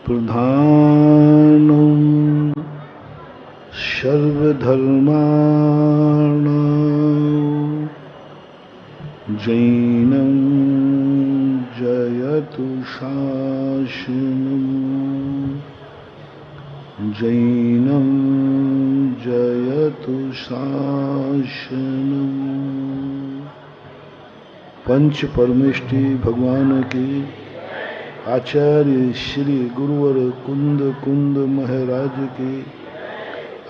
प्रधानम सर्वधर्माणां जैनं जयतु शासनम् जैनं जयतु शासनम्। पंच परमेष्टि भगवान की आचार्य श्री गुरुवर कुंद कुंद महाराज की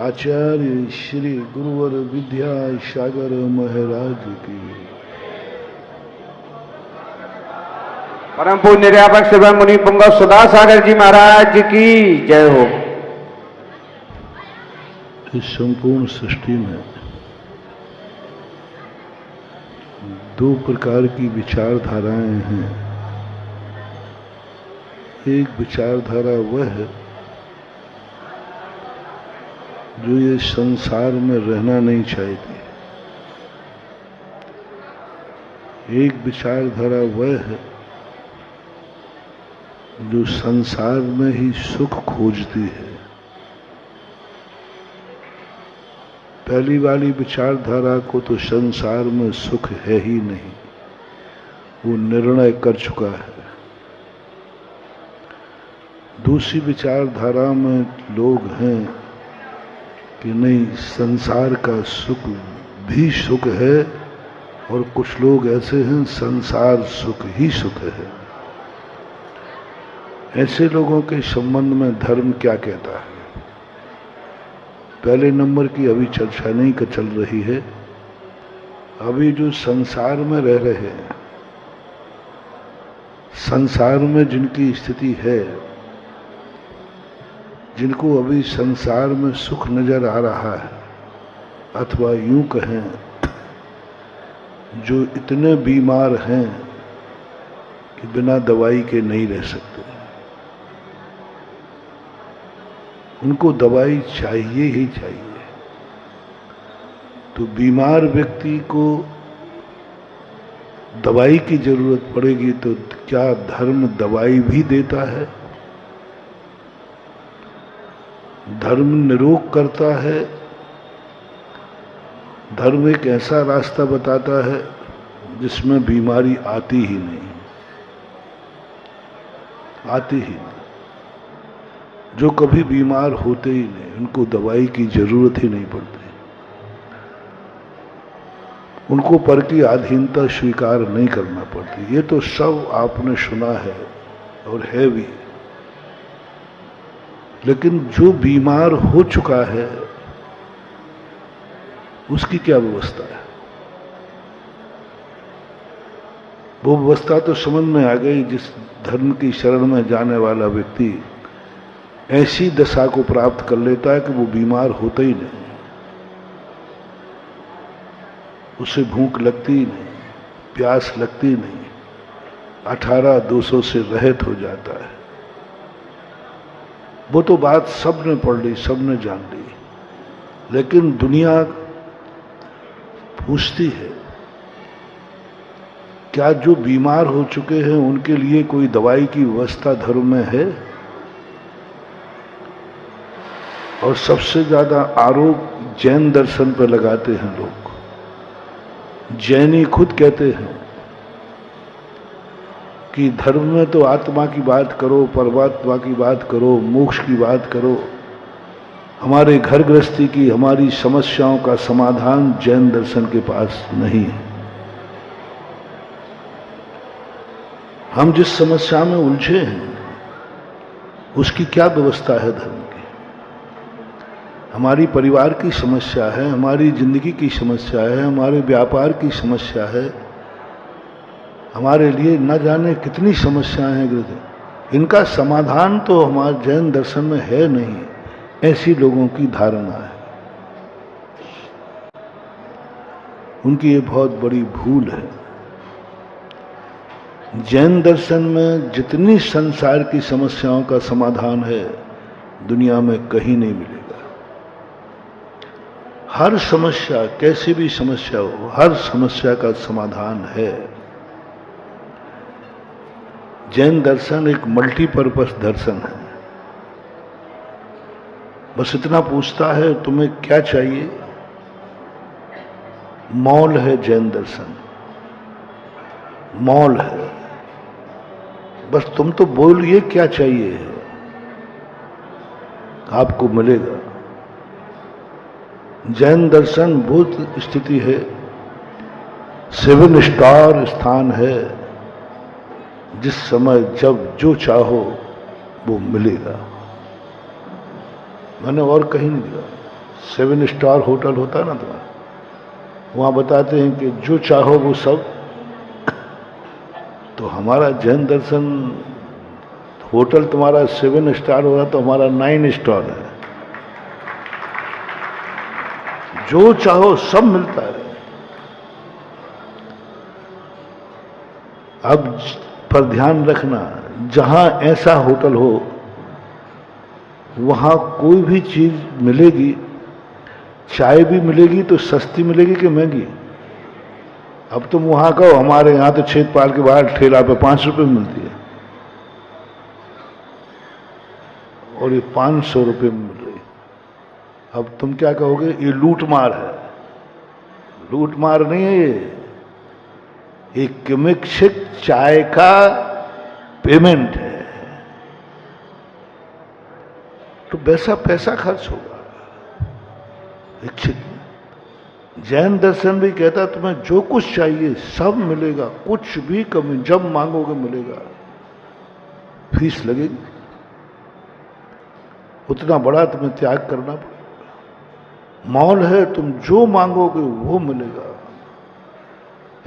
आचार्य श्री गुरुवर विद्या सागर महाराज की परम पूज्य निर्यापक शिव मुनि पुंगव सुधा सागर जी महाराज की जय हो। इस संपूर्ण सृष्टि में दो प्रकार की विचारधाराएं हैं। एक विचारधारा वह है जो ये संसार में रहना नहीं चाहती। एक विचारधारा वह है जो संसार में ही सुख खोजती है। पहली वाली विचारधारा को तो संसार में सुख है ही नहीं, वो निर्णय कर चुका है। दूसरी विचारधारा में लोग हैं कि नहीं, संसार का सुख भी सुख है और कुछ लोग ऐसे हैं संसार सुख ही सुख है। ऐसे लोगों के संबंध में धर्म क्या कहता है? पहले नंबर की अभी चर्चा नहीं कर चल रही है। अभी जो संसार में रह रहे हैं, संसार में जिनकी स्थिति है, जिनको अभी संसार में सुख नजर आ रहा है, अथवा यूं कहें जो इतने बीमार हैं कि बिना दवाई के नहीं रह सकते, उनको दवाई चाहिए ही चाहिए। तो बीमार व्यक्ति को दवाई की जरूरत पड़ेगी तो क्या धर्म दवाई भी देता है? धर्म निरोग करता है। धर्म एक ऐसा रास्ता बताता है जिसमें बीमारी आती ही नहीं, आती ही नहीं। जो कभी बीमार होते ही नहीं, उनको दवाई की जरूरत ही नहीं पड़ती। उनको पर की अधीनता स्वीकार नहीं करना पड़ती। ये तो सब आपने सुना है और है भी। लेकिन जो बीमार हो चुका है उसकी क्या व्यवस्था है? वो व्यवस्था तो समझ में आ गई। जिस धर्म की शरण में जाने वाला व्यक्ति ऐसी दशा को प्राप्त कर लेता है कि वो बीमार होता ही नहीं, उसे भूख लगती ही नहीं, प्यास लगती ही नहीं, 18 200 से रहित हो जाता है। वो तो बात सबने पढ़ ली, सबने जान ली। लेकिन दुनिया पूछती है क्या जो बीमार हो चुके हैं उनके लिए कोई दवाई की व्यवस्था धर्म में है? और सबसे ज्यादा आरोप जैन दर्शन पर लगाते हैं लोग। जैनी खुद कहते हैं कि धर्म में तो आत्मा की बात करो, परमात्मा की बात करो, मोक्ष की बात करो। हमारे घर गृहस्थी की, हमारी समस्याओं का समाधान जैन दर्शन के पास नहीं है। हम जिस समस्या में उलझे हैं उसकी क्या व्यवस्था है धर्म की? हमारी परिवार की समस्या है, हमारी जिंदगी की समस्या है, हमारे व्यापार की समस्या है, हमारे लिए न जाने कितनी समस्याएं हैं। इनका समाधान तो हमारे जैन दर्शन में है नहीं, ऐसी लोगों की धारणा है। उनकी ये बहुत बड़ी भूल है। जैन दर्शन में जितनी संसार की समस्याओं का समाधान है दुनिया में कहीं नहीं मिलेगा। हर समस्या, कैसी भी समस्या हो, हर समस्या का समाधान है। जैन दर्शन एक मल्टीपर्पस दर्शन है। बस इतना पूछता है तुम्हें क्या चाहिए। मौल है जैन दर्शन, मौल है। बस तुम तो बोलिए क्या चाहिए, आपको मिलेगा। जैन दर्शन बुद्ध स्थिति है, 7 स्टार स्थान है। जिस समय जब जो चाहो वो मिलेगा। मैंने और कहीं नहीं दिया। 7 स्टार होटल होता है ना तुम्हारा, वहां बताते हैं कि जो चाहो वो सब। तो हमारा जैन दर्शन होटल तुम्हारा 7 स्टार होगा तो हमारा 9 स्टार है। जो चाहो सब मिलता है। अब पर ध्यान रखना, जहां ऐसा होटल हो वहां कोई भी चीज मिलेगी। चाय भी मिलेगी तो सस्ती मिलेगी कि महंगी। अब तुम वहां कहो हमारे यहां तो छेदपाल के बाहर ठेला पे 5 रुपए में मिलती है और ये 500 रुपए में मिल रही। अब तुम क्या कहोगे, ये लूटमार है। लूटमार नहीं है ये, एक किमिक्षित चाय का पेमेंट है। तो वैसा पैसा खर्च होगा इच्छित। जैन दर्शन भी कहता तुम्हें जो कुछ चाहिए सब मिलेगा, कुछ भी कमी, जब मांगोगे मिलेगा। फीस लगेगी, उतना बड़ा तुम्हें त्याग करना पड़ेगा। मौल है, तुम जो मांगोगे वो मिलेगा।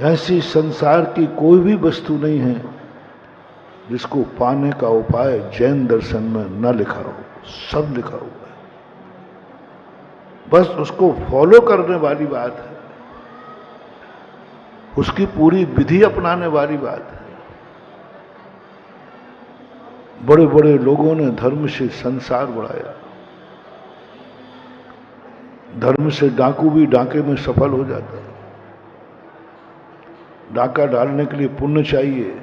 ऐसी संसार की कोई भी वस्तु नहीं है जिसको पाने का उपाय जैन दर्शन में न लिखा हो। सब लिखा हुआ है, बस उसको फॉलो करने वाली बात है, उसकी पूरी विधि अपनाने वाली बात है। बड़े बड़े लोगों ने धर्म से संसार बढ़ाया। धर्म से डाकू भी डाके में सफल हो जाता है। डाका डालने के लिए पुण्य चाहिए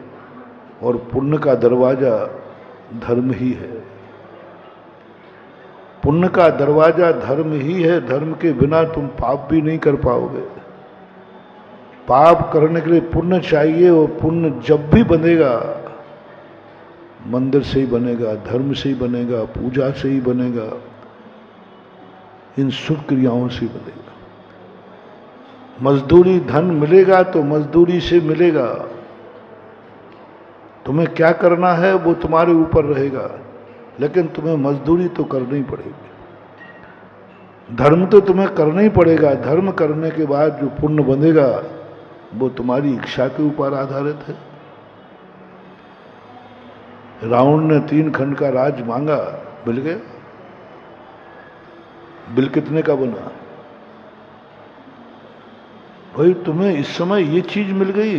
और पुण्य का दरवाजा धर्म ही है। पुण्य का दरवाजा धर्म ही है। धर्म के बिना तुम पाप भी नहीं कर पाओगे। पाप करने के लिए पुण्य चाहिए और पुण्य जब भी बनेगा मंदिर से ही बनेगा, धर्म से ही बनेगा, पूजा से ही बनेगा, इन शुभ क्रियाओं से बनेगा। मजदूरी धन मिलेगा तो मजदूरी से मिलेगा। तुम्हें क्या करना है वो तुम्हारे ऊपर रहेगा, लेकिन तुम्हें मजदूरी तो करनी पड़ेगी। धर्म तो तुम्हें करना ही पड़ेगा। धर्म करने के बाद जो पुण्य बनेगा वो तुम्हारी इच्छा के ऊपर आधारित है। रावण ने 3 खंड का राज मांगा, मिल गया। बिल कितने का बना? भाई तुम्हें इस समय ये चीज मिल गई,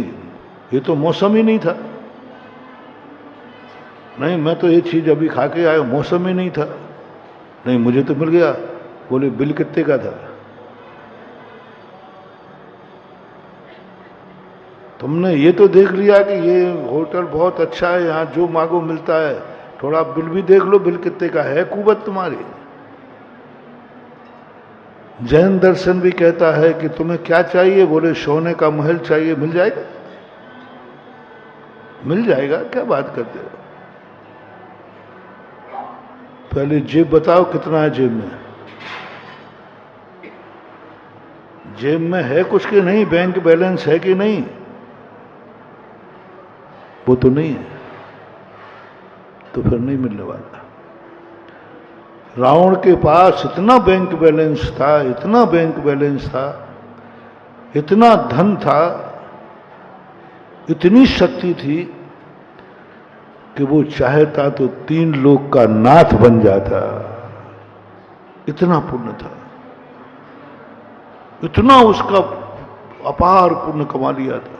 ये तो मौसम ही नहीं था। नहीं, मैं तो ये चीज अभी खा के आया, मौसम ही नहीं था। नहीं, मुझे तो मिल गया। बोले बिल कितने का था? तुमने ये तो देख लिया कि ये होटल बहुत अच्छा है, यहाँ जो मांगो मिलता है। थोड़ा बिल भी देख लो, बिल कितने का है। कुवत तुम्हारी। जैन दर्शन भी कहता है कि तुम्हें क्या चाहिए? बोले सोने का महल चाहिए। मिल जाएगा? मिल जाएगा, क्या बात करते हो? पहले जेब बताओ कितना है जेब में। जेब में है कुछ कि नहीं? बैंक बैलेंस है कि नहीं? वो तो नहीं है, तो फिर नहीं मिलने वाला। रावण के पास इतना बैंक बैलेंस था, इतना बैंक बैलेंस था, इतना धन था, इतनी शक्ति थी कि वो चाहता तो 3 लोक का नाथ बन जाता। इतना पुण्य था, इतना उसका अपार पुण्य कमा लिया था,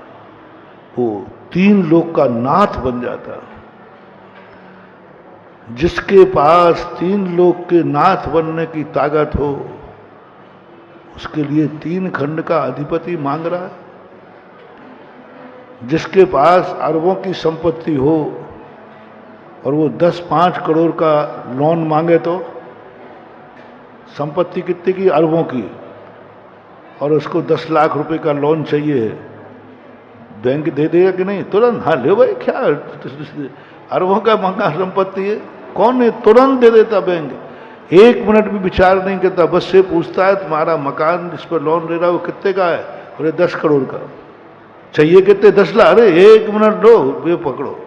वो 3 लोक का नाथ बन जाता। जिसके पास 3 लोक के नाथ बनने की ताकत हो, उसके लिए 3 खंड का अधिपति मांग रहा है। जिसके पास अरबों की संपत्ति हो और वो 10-5 करोड़ का लोन मांगे तो संपत्ति कितने की? अरबों की। और उसको 10 लाख रुपए का लोन चाहिए, बैंक दे देगा कि नहीं? तुरंत हाँ ले भाई, क्या अरबों का मकान संपत्ति है, कौन है? तुरंत दे देता बैंक। 1 मिनट भी विचार नहीं करता, बस से पूछता है तुम्हारा मकान जिस पर लोन ले रहा है वो कितने का है? अरे 10 करोड़ का। चाहिए कितने? 10 लाख। अरे 1 मिनट लो, ये पकड़ो,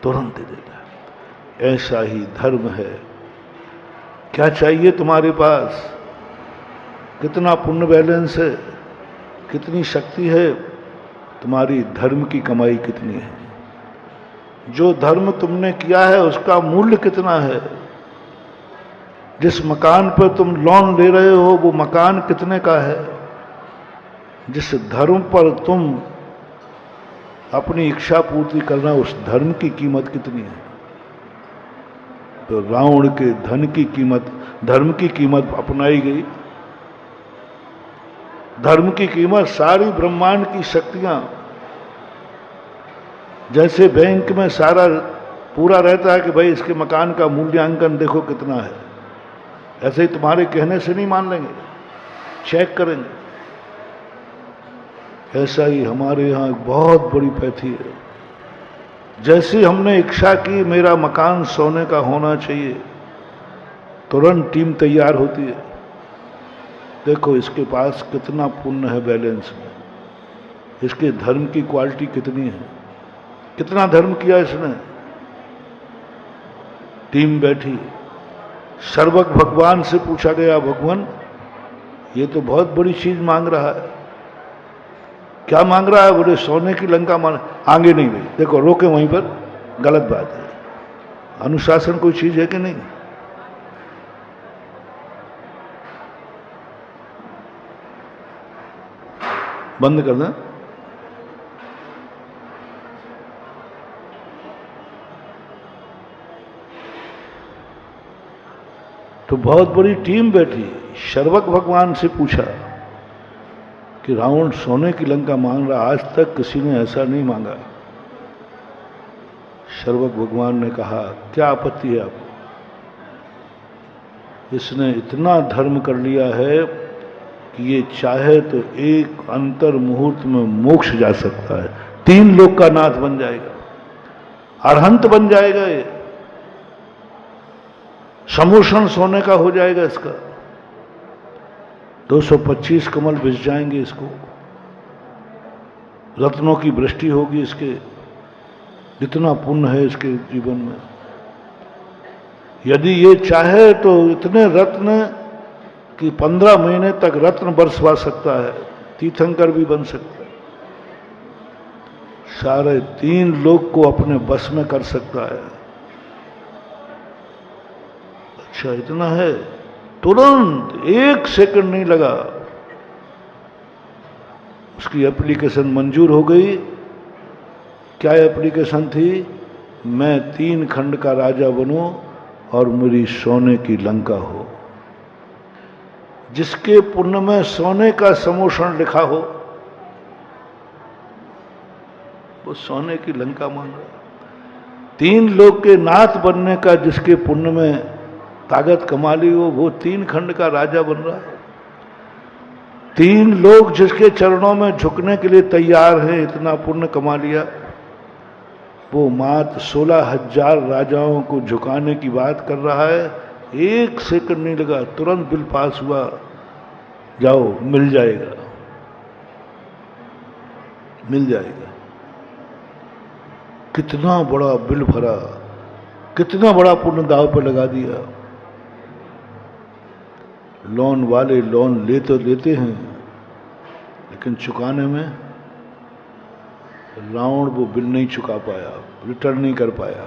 तुरंत दे देता है। ऐसा ही धर्म है। क्या चाहिए तुम्हारे पास? कितना पुण्य बैलेंस है, कितनी शक्ति है, तुम्हारी धर्म की कमाई कितनी है, जो धर्म तुमने किया है उसका मूल्य कितना है, जिस मकान पर तुम लोन ले रहे हो वो मकान कितने का है, जिस धर्म पर तुम अपनी इच्छा पूर्ति करना उस धर्म की कीमत कितनी है। तो रावण के धन की कीमत, धर्म की कीमत अपनाई गई। धर्म की कीमत सारी ब्रह्मांड की शक्तियां, जैसे बैंक में सारा पूरा रहता है कि भाई इसके मकान का मूल्यांकन देखो कितना है, ऐसे ही तुम्हारे कहने से नहीं मान लेंगे, चेक करेंगे। ऐसा ही हमारे यहाँ एक बहुत बड़ी पैथी है। जैसे हमने इच्छा की मेरा मकान सोने का होना चाहिए, तुरंत टीम तैयार होती है। देखो इसके पास कितना पुण्य है बैलेंस में, इसके धर्म की क्वालिटी कितनी है, कितना धर्म किया इसने। टीम बैठी, सर्वक भगवान से पूछा गया, भगवान ये तो बहुत बड़ी चीज मांग रहा है। क्या मांग रहा है? बोले सोने की लंका मांग। आगे नहीं गई, देखो रोके वहीं पर, गलत बात है। अनुशासन कोई चीज है कि नहीं? बंद कर दें। तो बहुत बड़ी टीम बैठी, शर्वक भगवान से पूछा कि रावण सोने की लंका मांग रहा, आज तक किसी ने ऐसा नहीं मांगा। शर्वक भगवान ने कहा क्या आपत्ति है आपको? इसने इतना धर्म कर लिया है कि ये चाहे तो एक अंतर मुहूर्त में मोक्ष जा सकता है, 3 लोक का नाथ बन जाएगा, अरहंत बन जाएगा, ये समोषण सोने का हो जाएगा इसका, 225 कमल बिछ जाएंगे इसको, रत्नों की वृष्टि होगी इसके, जितना पुण्य है इसके जीवन में। यदि ये चाहे तो इतने रत्न कि 15 महीने तक रत्न बरसवा सकता है, तीर्थंकर भी बन सकता है, सारे 3 लोक को अपने बस में कर सकता है। अच्छा इतना है, तुरंत 1 सेकंड नहीं लगा, उसकी एप्लीकेशन मंजूर हो गई। क्या एप्लीकेशन थी? मैं 3 खंड का राजा बनूं और मेरी सोने की लंका हो। जिसके पुण्य में सोने का समोषण लिखा हो वो सोने की लंका मांग रहा। 3 लोक के नाथ बनने का जिसके पुण्य में ताकत कमा ली हो, वो 3 खंड का राजा बन रहा है। 3 लोग जिसके चरणों में झुकने के लिए तैयार हैं, इतना पुण्य कमा लिया, वो मात्र 16,000 राजाओं को झुकाने की बात कर रहा है। 1 सेकंड नहीं लगा, तुरंत बिल पास हुआ, जाओ मिल जाएगा, मिल जाएगा। कितना बड़ा बिल भरा, कितना बड़ा पुण्य दाव पर लगा दिया। लोन वाले लोन ले तो लेते हैं, लेकिन चुकाने में रावण वो बिल नहीं चुका पाया, रिटर्न नहीं कर पाया।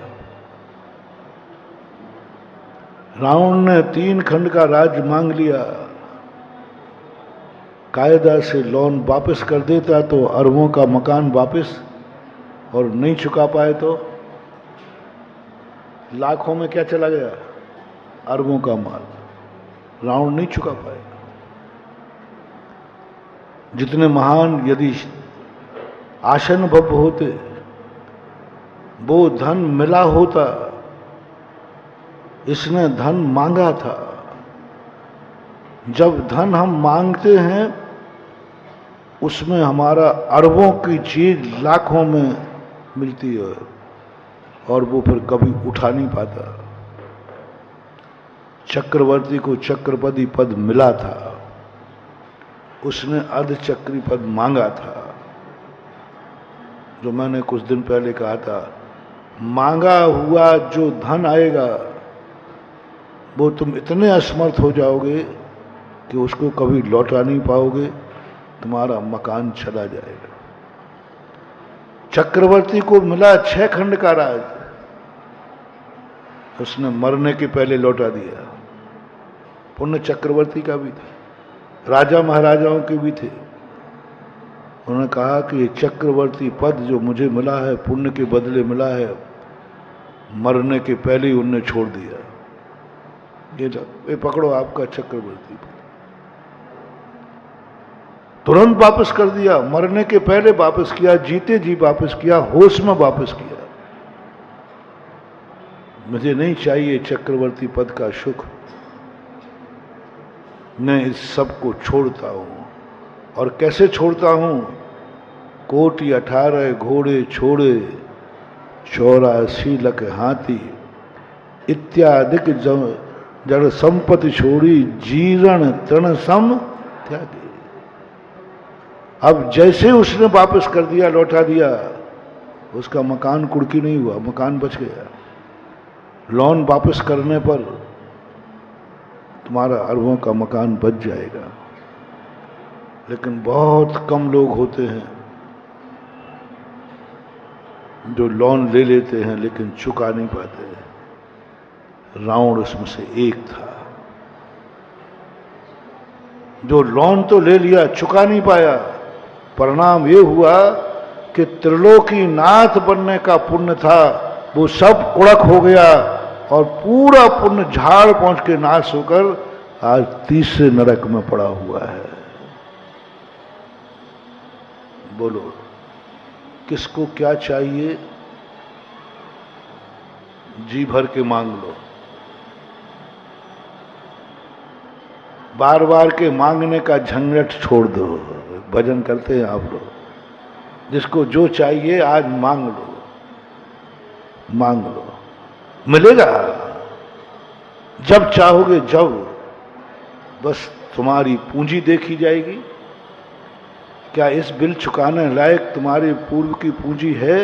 रावण ने 3 खंड का राज्य मांग लिया, कायदा से लोन वापस कर देता तो अरबों का मकान वापस, और नहीं चुका पाए तो लाखों में क्या चला गया? अरबों का माल। रावण नहीं चुका पाए। जितने महान यदि आसन भव होते, वो धन मिला होता इसने धन मांगा था। जब धन हम मांगते हैं उसमें हमारा अरबों की चीज लाखों में मिलती है और वो फिर कभी उठा नहीं पाता। चक्रवर्ती को चक्रपति पद मिला था, उसने अर्धचक्री पद मांगा था। जो मैंने कुछ दिन पहले कहा था, मांगा हुआ जो धन आएगा वो तुम इतने असमर्थ हो जाओगे कि उसको कभी लौटा नहीं पाओगे, तुम्हारा मकान चला जाएगा। चक्रवर्ती को मिला 6 खंड का राज, उसने मरने के पहले लौटा दिया। पुण्य चक्रवर्ती का भी था, राजा महाराजाओं के भी थे। उन्होंने कहा कि ये चक्रवर्ती पद जो मुझे मिला है, पुण्य के बदले मिला है, मरने के पहले ही उनने छोड़ दिया। ये पकड़ो आपका चक्रवर्ती पद। तुरंत वापस कर दिया, मरने के पहले वापस किया, जीते जी वापस किया, होश में वापस किया। मुझे नहीं चाहिए चक्रवर्ती पद का सुख, मैं इस सब को छोड़ता हूं। और कैसे छोड़ता हूं? कोटि 18 घोड़े छोड़े, 84 लाख हाथी इत्यादिक जड़ संपत्ति छोड़ी, जीर्ण तृण सम त्यागी। अब जैसे उसने वापस कर दिया, लौटा दिया, उसका मकान कुड़की नहीं हुआ, मकान बच गया। लोन वापस करने पर तुम्हारा अरबों का मकान बच जाएगा। लेकिन बहुत कम लोग होते हैं जो लोन ले लेते हैं लेकिन चुका नहीं पाते। रावण उसमें से एक था जो लोन तो ले लिया, चुका नहीं पाया। परिणाम ये हुआ कि त्रिलोकी नाथ बनने का पुण्य था, वो सब कुड़क हो गया और पूरा पुण्य झाड़ पहुंच के नाश होकर आज तीसरे नरक में पड़ा हुआ है। बोलो किसको क्या चाहिए? जी भर के मांग लो। बार बार के मांगने का झंझट छोड़ दो। भजन करते हैं आप लोग, जिसको जो चाहिए आज मांग लो, मांग लो, मिलेगा जब चाहोगे, जब। बस तुम्हारी पूंजी देखी जाएगी। क्या इस बिल चुकाने लायक तुम्हारी पूर्व की पूंजी है?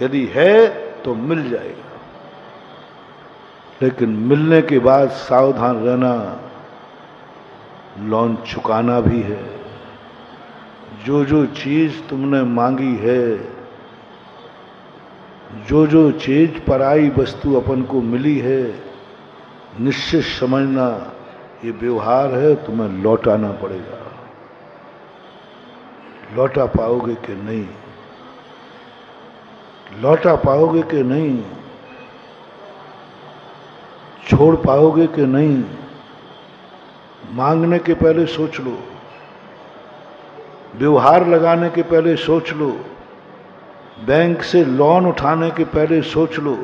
यदि है तो मिल जाएगा। लेकिन मिलने के बाद सावधान रहना, लोन चुकाना भी है। जो जो चीज तुमने मांगी है, जो जो चीज पराई वस्तु अपन को मिली है, निश्चित समझना ये व्यवहार है, तुम्हें लौटाना पड़ेगा। लौटा पाओगे कि नहीं? लौटा पाओगे कि नहीं? छोड़ पाओगे कि नहीं? मांगने के पहले सोच लो, व्यवहार लगाने के पहले सोच लो, बैंक से लोन उठाने के पहले सोच लो।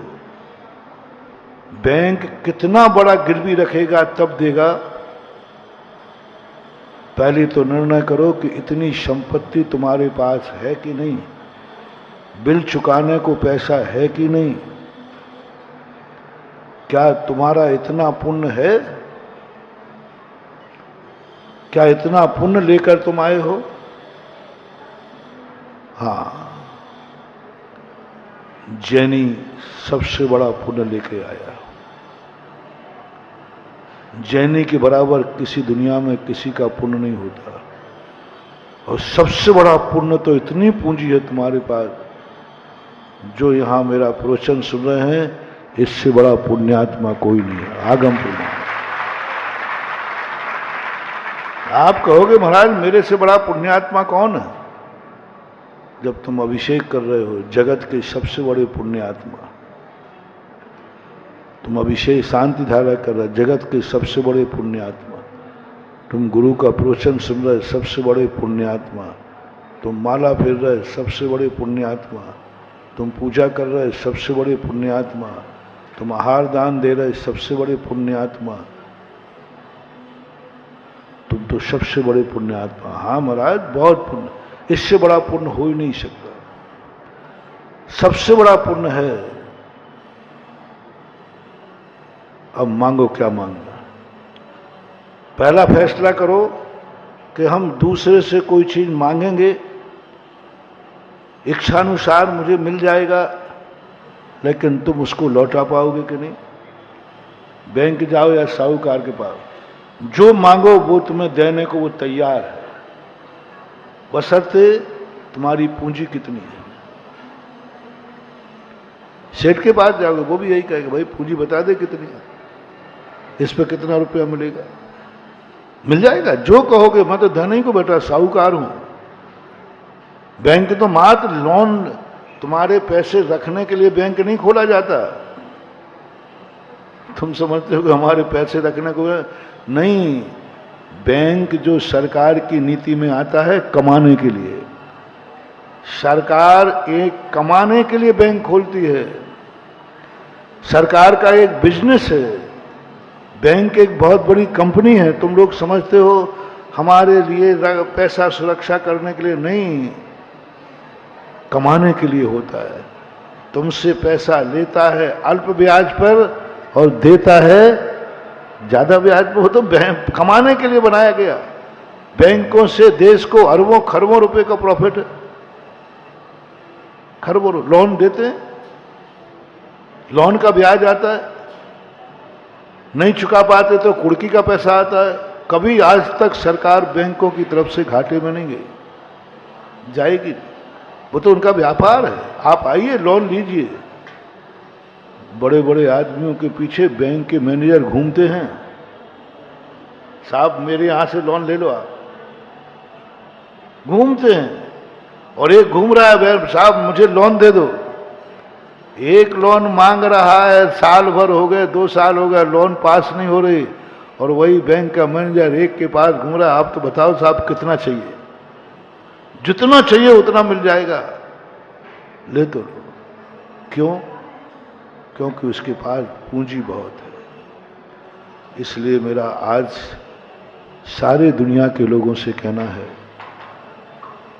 बैंक कितना बड़ा गिरवी रखेगा तब देगा? पहले तो निर्णय करो कि इतनी संपत्ति तुम्हारे पास है कि नहीं, बिल चुकाने को पैसा है कि नहीं, क्या तुम्हारा इतना पुण्य है? क्या इतना पुण्य लेकर तुम आए हो? हाँ, जैनी सबसे बड़ा पुण्य लेके आया। जैनी के बराबर किसी दुनिया में किसी का पुण्य नहीं होता। और सबसे बड़ा पुण्य तो इतनी पूंजी है तुम्हारे पास, जो यहां मेरा प्रवचन सुन रहे हैं, इससे बड़ा पुण्यात्मा कोई नहीं है। आगम पुण्य। आप कहोगे महाराज मेरे से बड़ा पुण्यात्मा कौन है? जब तुम अभिषेक कर रहे हो जगत के सबसे बड़े पुण्यात्मा, तुम अभिषेक शांति धारा कर रहे, जगत के सबसे बड़े पुण्यात्मा, तुम गुरु का प्रवचन सुन रहे, सबसे बड़े पुण्यात्मा, तुम माला फेर रहे, सबसे बड़े पुण्यात्मा, तुम पूजा कर रहे, सबसे बड़े पुण्यात्मा, तुम आहार दान दे रहे सबसे बड़े पुण्यात्मा, तुम तो सबसे बड़े पुण्यात्मा। हाँ महाराज बहुत पुण्य, इससे बड़ा पुण्य हो ही नहीं सकता। सबसे बड़ा पुण्य है। अब मांगो क्या मांगना। पहला फैसला करो कि हम दूसरे से कोई चीज मांगेंगे, इच्छानुसार मुझे मिल जाएगा, लेकिन तुम उसको लौटा पाओगे कि नहीं। बैंक जाओ या साहूकार के पास, जो मांगो वो तुम्हें देने को वो तैयार है, बशर्ते तुम्हारी पूंजी कितनी है। सेठ के पास जाओगे वो भी यही कहेगा, भाई पूंजी बता दे कितनी है, इस पे कितना रुपया मिलेगा। मिल जाएगा जो कहोगे। मैं तो धनी को बेटा साहूकार हूं। बैंक तो मात्र लोन, तुम्हारे पैसे रखने के लिए बैंक नहीं खोला जाता। तुम समझते हो कि हमारे पैसे रखने को नहीं, बैंक जो सरकार की नीति में आता है कमाने के लिए। सरकार एक कमाने के लिए बैंक खोलती है, सरकार का एक बिजनेस है। बैंक एक बहुत बड़ी कंपनी है। तुम लोग समझते हो हमारे लिए पैसा सुरक्षा करने के लिए नहीं, कमाने के लिए होता है। तुमसे पैसा लेता है अल्प ब्याज पर और देता है ज्यादा ब्याज पर। हो तो बैंक कमाने के लिए बनाया गया। बैंकों से देश को अरबों खरबों रुपए का प्रॉफिट है। खरबों लोन देते हैं, लोन का ब्याज आता है, नहीं चुका पाते तो कुड़की का पैसा आता है। कभी आज तक सरकार बैंकों की तरफ से घाटे में नहीं गई, जाएगी। वो तो उनका व्यापार है। आप आइए लोन लीजिए। बड़े बड़े आदमियों के पीछे बैंक के मैनेजर घूमते हैं, साहब मेरे यहां से लोन ले लो। आप घूमते हैं और एक घूम रहा है, साहब मुझे लोन दे दो। एक लोन मांग रहा है, साल भर हो गए, 2 साल हो गए, लोन पास नहीं हो रही, और वही बैंक का मैनेजर एक के पास घूम रहा है। आप तो बताओ साहब कितना चाहिए। जितना चाहिए उतना मिल जाएगा, ले तो लो। क्यों? क्योंकि उसके पास पूंजी बहुत है। इसलिए मेरा आज सारे दुनिया के लोगों से कहना है,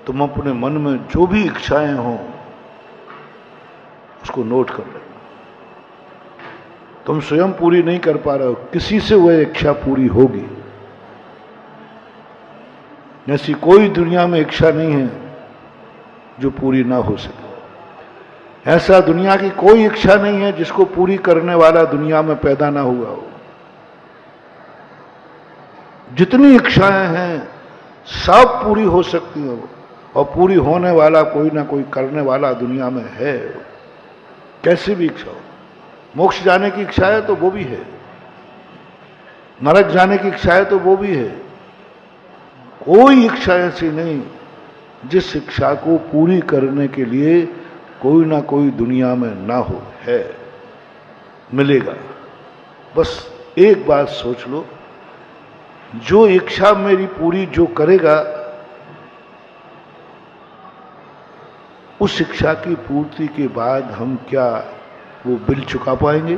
तुम अपने मन में जो भी इच्छाएं हों उसको नोट कर लेना। तुम स्वयं पूरी नहीं कर पा रहे हो, किसी से वह इच्छा पूरी होगी। ऐसी कोई दुनिया में इच्छा नहीं है जो पूरी ना हो सके। ऐसा दुनिया की कोई इच्छा नहीं है जिसको पूरी करने वाला दुनिया में पैदा ना हुआ हो। जितनी इच्छाएं हैं सब पूरी हो सकती हो, और पूरी होने वाला कोई ना कोई करने वाला दुनिया में है। कैसी भी इच्छा हो, मोक्ष जाने की इच्छा है तो वो भी है, नरक जाने की इच्छा है तो वो भी है। कोई इच्छा ऐसी नहीं जिस इच्छा को पूरी करने के लिए कोई ना कोई दुनिया में ना हो। है, मिलेगा। बस एक बात सोच लो, जो इच्छा मेरी पूरी जो करेगा, उस इच्छा की पूर्ति के बाद हम क्या वो बिल चुका पाएंगे?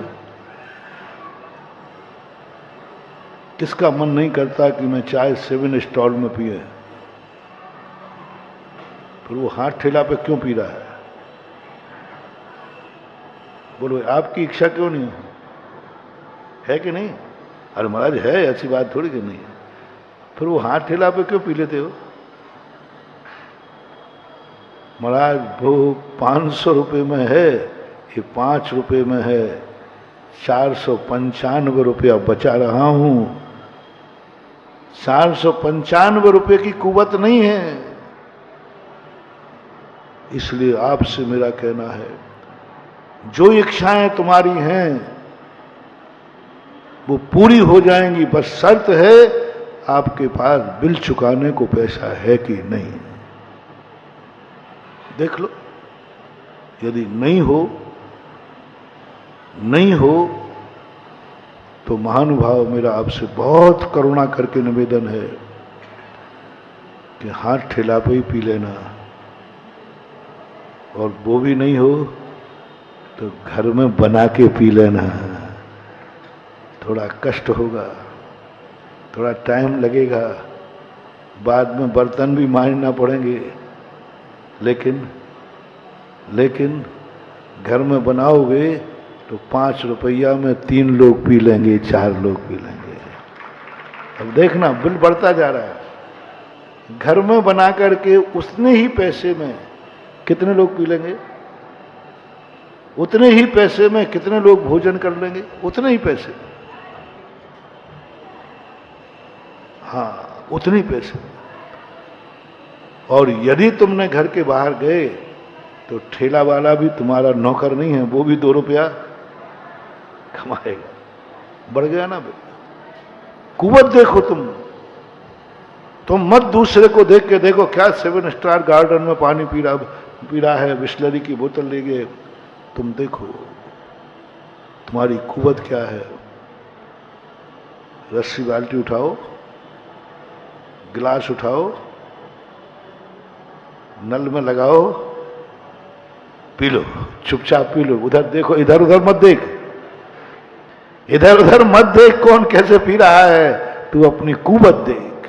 किसका मन नहीं करता कि मैं चाय 7 स्टॉल में पिए, फिर वो हाथ ठेला पे क्यों पी रहा है? बोलो आपकी इच्छा क्यों नहीं है कि नहीं? अरे महाराज है, ऐसी बात थोड़ी कि नहीं है। फिर वो हाथ ठेला पे क्यों पी लेते हो? महाराज वो 500 रुपये में है, ये 5 रुपये में है, 495 रुपया बचा रहा हूं। 495 रुपये की कुवत नहीं है। इसलिए आपसे मेरा कहना है, जो इच्छाएं तुम्हारी हैं वो पूरी हो जाएंगी, बस शर्त है आपके पास बिल चुकाने को पैसा है कि नहीं। देख लो, यदि नहीं हो तो महानुभाव मेरा आपसे बहुत करुणा करके निवेदन है कि हाथ ठेला पे ही पी लेना। और वो भी नहीं हो तो घर में बना के पी लेना। थोड़ा कष्ट होगा, थोड़ा टाइम लगेगा, बाद में बर्तन भी मांजना पड़ेंगे, लेकिन घर में बनाओगे तो 5 रुपया में 3 लोग पी लेंगे, 4 लोग पी लेंगे। अब देखना बिल बढ़ता जा रहा है। घर में बना करके उतने ही पैसे में कितने लोग पी लेंगे, उतने ही पैसे में कितने लोग भोजन कर लेंगे, उतने ही पैसे में, हाँ उतने ही पैसे में। और यदि तुमने घर के बाहर गए तो ठेला वाला भी तुम्हारा नौकर नहीं है, वो भी 2 रुपया कमाएगा। बढ़ गया ना भाई। कुवत देखो तुम मत दूसरे को देख के देखो क्या 7 स्टार गार्डन में पानी पी रहा है, बिस्लरी की बोतल ले गए। तुम देखो तुम्हारी कुवत क्या है। रस्सी बाल्टी उठाओ, गिलास उठाओ, नल में लगाओ, पी लो, चुपचाप पी लो। उधर देखो, इधर उधर मत देख, इधर उधर मत देख कौन कैसे पी रहा है, तू अपनी कुवत देख।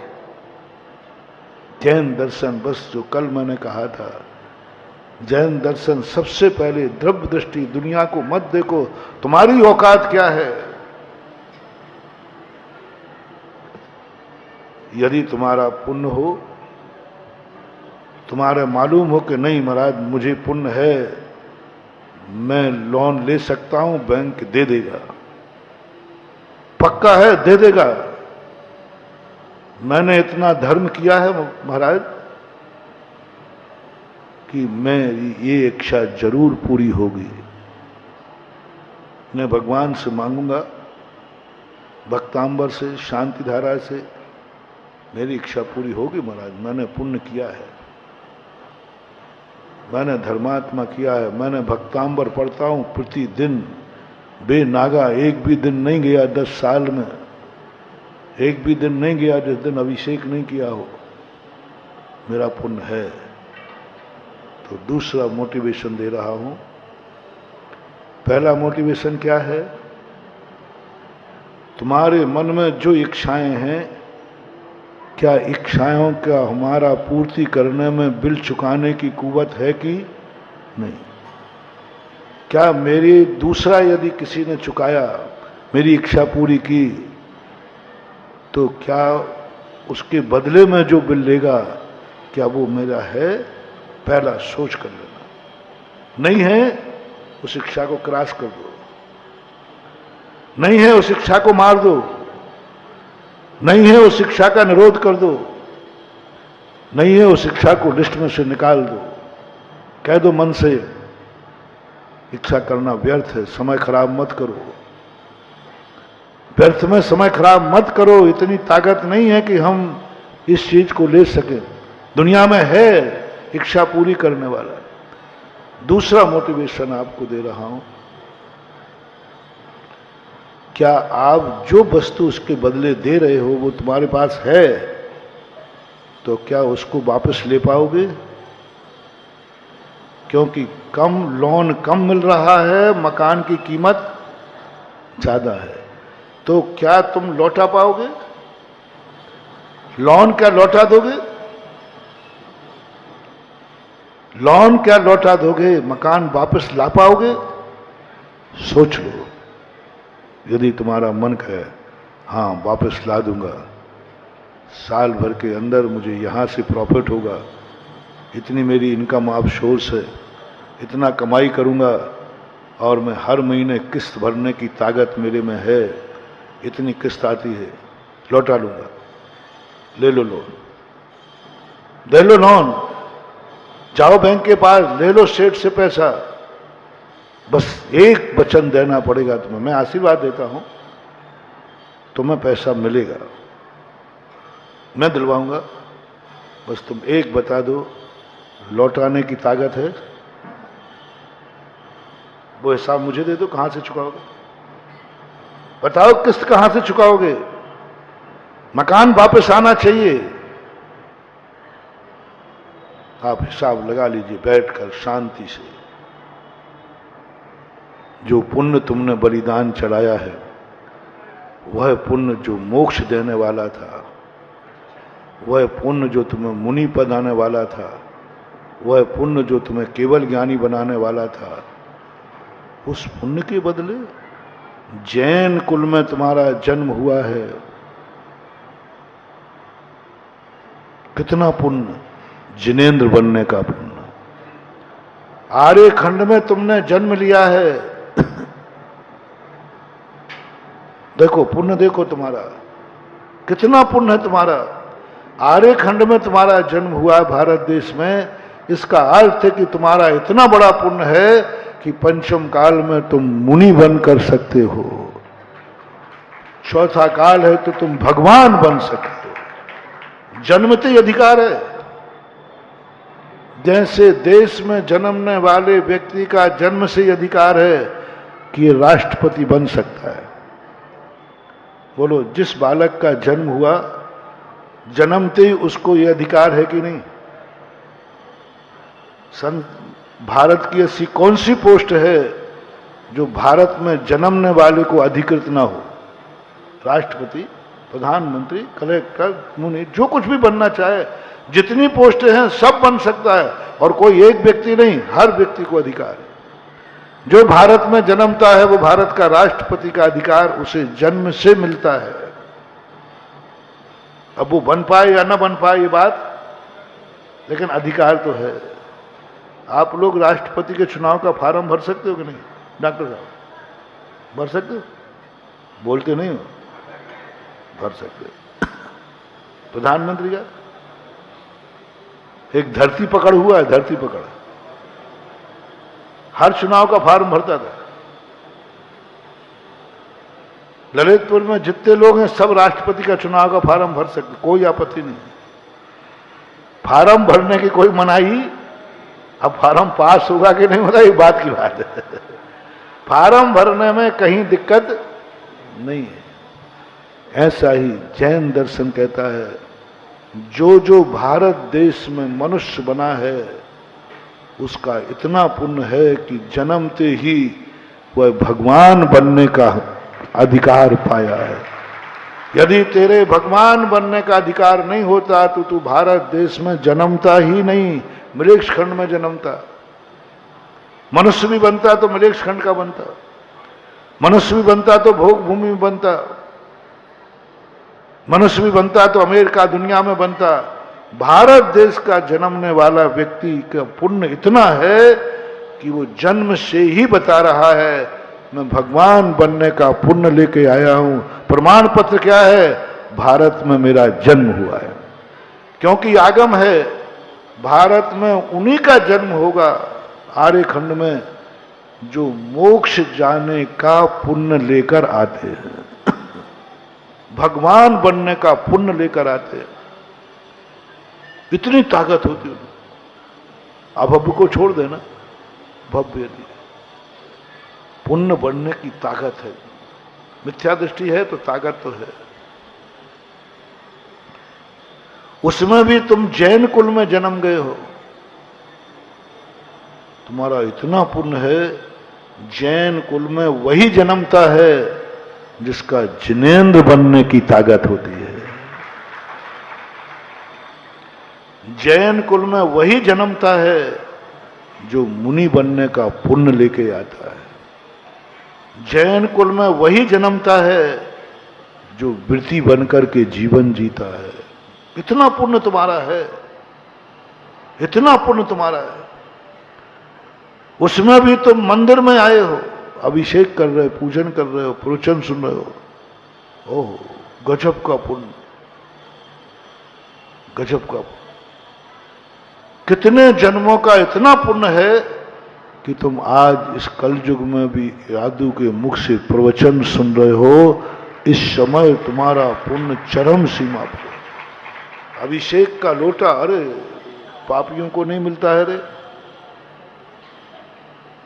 जैन दर्शन, बस जो कल मैंने कहा था, जैन दर्शन सबसे पहले द्रव्य दृष्टि, दुनिया को मत देखो, तुम्हारी औकात क्या है। यदि तुम्हारा पुण्य हो, तुम्हारे मालूम हो कि नहीं महाराज मुझे पुण्य है, मैं लोन ले सकता हूं, बैंक दे देगा, पक्का है दे देगा। मैंने इतना धर्म किया है महाराज कि मेरी ये इच्छा जरूर पूरी होगी। मैं भगवान से मांगूंगा, भक्तांबर से, शांति धारा से, मेरी इच्छा पूरी होगी महाराज। मैंने पुण्य किया है, मैंने धर्मात्मा किया है, मैंने भक्तांबर पढ़ता हूं प्रतिदिन बेनागा। एक भी दिन नहीं गया 10 साल में, एक भी दिन नहीं गया जिस दिन अभिषेक नहीं किया हो। मेरा पुण्य है। तो दूसरा मोटिवेशन दे रहा हूं। पहला मोटिवेशन क्या है, तुम्हारे मन में जो इच्छाएं हैं, क्या इच्छाओं का हमारा पूर्ति करने में बिल चुकाने की कुवत है कि नहीं। क्या मेरी दूसरा यदि किसी ने चुकाया, मेरी इच्छा पूरी की, तो क्या उसके बदले में जो बिल लेगा क्या वो मेरा है। पहला सोच कर लेना। नहीं है उस इच्छा को क्रॉस कर दो, नहीं है उस इच्छा को मार दो, नहीं है उस शिक्षा का निरोध कर दो, नहीं है उस शिक्षा को लिस्ट में से निकाल दो। कह दो मन से इच्छा करना व्यर्थ है, समय खराब मत करो, व्यर्थ में समय खराब मत करो। इतनी ताकत नहीं है कि हम इस चीज को ले सकें। दुनिया में है इच्छा पूरी करने वाला। दूसरा मोटिवेशन आपको दे रहा हूं, क्या आप जो वस्तु उसके बदले दे रहे हो वो तुम्हारे पास है, तो क्या उसको वापस ले पाओगे। क्योंकि कम लोन कम मिल रहा है, मकान की कीमत ज्यादा है, तो क्या तुम लौटा पाओगे। लोन क्या लौटा दोगे, लोन क्या लौटा दोगे, मकान वापस ला पाओगे। सोच लो। यदि तुम्हारा मन है हाँ वापस ला दूंगा, साल भर के अंदर मुझे यहाँ से प्रॉफिट होगा, इतनी मेरी इनकम ऑफ सोर्स है, इतना कमाई करूँगा और मैं हर महीने किस्त भरने की ताकत मेरे में है, इतनी किस्त आती है, लौटा लूँगा। ले लो लोन, ले लो लोन, जाओ बैंक के पास ले लो सेठ से पैसा। बस एक वचन देना पड़ेगा तुम्हें, मैं आशीर्वाद देता हूं, तुम्हें पैसा मिलेगा, मैं दिलवाऊंगा। बस तुम एक बता दो, लौटाने की ताकत है, वो हिसाब मुझे दे दो, कहां से चुकाओगे। बताओ किस्त कहां से चुकाओगे। मकान वापस आना चाहिए। आप हिसाब लगा लीजिए बैठकर शांति से। जो पुण्य तुमने बलिदान चढ़ाया है, वह पुण्य जो मोक्ष देने वाला था, वह पुण्य जो तुम्हें मुनि पद आने वाला था, वह पुण्य जो तुम्हें केवल ज्ञानी बनाने वाला था, उस पुण्य के बदले जैन कुल में तुम्हारा जन्म हुआ है। कितना पुण्य, जिनेंद्र बनने का पुण्य। आर्य खंड में तुमने जन्म लिया है। देखो पुण्य, देखो तुम्हारा कितना पुण्य है तुम्हारा। आर्य खंड में तुम्हारा जन्म हुआ है भारत देश में, इसका अर्थ है कि तुम्हारा इतना बड़ा पुण्य है कि पंचम काल में तुम मुनि बन कर सकते हो। चौथा काल है तो तुम भगवान बन सकते हो। जन्मते ही अधिकार है। जैसे देश में जन्मने वाले व्यक्ति का जन्म से ही अधिकार है कि ये राष्ट्रपति बन सकता है। बोलो, जिस बालक का जन्म हुआ, जन्मते ही उसको ये अधिकार है कि नहीं? भारत की ऐसी कौन सी पोस्ट है जो भारत में जन्मने वाले को अधिकृत ना हो? राष्ट्रपति, प्रधानमंत्री, कलेक्टर, मुनि, जो कुछ भी बनना चाहे, जितनी पोस्टें हैं सब बन सकता है। और कोई एक व्यक्ति नहीं, हर व्यक्ति को अधिकार है। जो भारत में जन्मता है वो भारत का राष्ट्रपति का अधिकार उसे जन्म से मिलता है। अब वो बन पाए या ना बन पाए ये बात, लेकिन अधिकार तो है। आप लोग राष्ट्रपति के चुनाव का फॉर्म भर सकते हो कि नहीं? डॉक्टर साहब, भर सकते हो? बोलते नहीं हो? भर सकते हो। प्रधानमंत्री का एक धरती पकड़ हुआ है, धरती पकड़, हर चुनाव का फॉर्म भरता था। ललितपुर में जितने लोग हैं सब राष्ट्रपति का चुनाव का फॉर्म भर सकते, कोई आपत्ति नहीं। फॉर्म भरने की कोई मनाही। अब फॉर्म पास होगा कि नहीं होगा ये बात की बात है। फॉर्म भरने में कहीं दिक्कत नहीं है। ऐसा ही जैन दर्शन कहता है, जो जो भारत देश में मनुष्य बना है उसका इतना पुण्य है कि जन्मते ही वह भगवान बनने का अधिकार पाया है। यदि तेरे भगवान बनने का अधिकार नहीं होता तो तू भारत देश में जन्मता ही नहीं, मृक्ष खंड में जन्मता। मनुष्य भी बनता तो मृक्ष खंड का बनता, मनुष्य भी बनता तो भोग भूमि में बनता, मनुष्य भी बनता तो अमेरिका दुनिया में बनता। भारत देश का जन्मने वाला व्यक्ति का पुण्य इतना है कि वो जन्म से ही बता रहा है मैं भगवान बनने का पुण्य लेके आया हूं। प्रमाण पत्र क्या है? भारत में मेरा जन्म हुआ है। क्योंकि आगम है, भारत में उन्हीं का जन्म होगा आर्य खंड में जो मोक्ष जाने का पुण्य लेकर आते हैं, भगवान बनने का पुण्य लेकर आते हैं। इतनी ताकत होती है। अब भव्य को छोड़ देना, भव्य नहीं, पुण्य बनने की ताकत है। मिथ्या दृष्टि है तो ताकत तो है। उसमें भी तुम जैन कुल में जन्म गए हो, तुम्हारा इतना पुण्य है। जैन कुल में वही जन्मता है जिसका जिनेंद्र बनने की ताकत होती है। जैन कुल में वही जन्मता है जो मुनि बनने का पुण्य लेके आता है। जैन कुल में वही जन्मता है जो वृत्ति बनकर के जीवन जीता है। इतना पुण्य तुम्हारा है, इतना पुण्य तुम्हारा है। उसमें भी तुम मंदिर में आए हो, अभिषेक कर रहे हो, पूजन कर रहे हो, प्रवचन सुन रहे हो। ओह, गजब का पुण्य, गजब का पुण्य। कितने जन्मों का इतना पुण्य है कि तुम आज इस कलयुग में भी यादू के मुख से प्रवचन सुन रहे हो। इस समय तुम्हारा पुण्य चरम सीमा पर। अभिषेक का लोटा, अरे पापियों को नहीं मिलता है रे।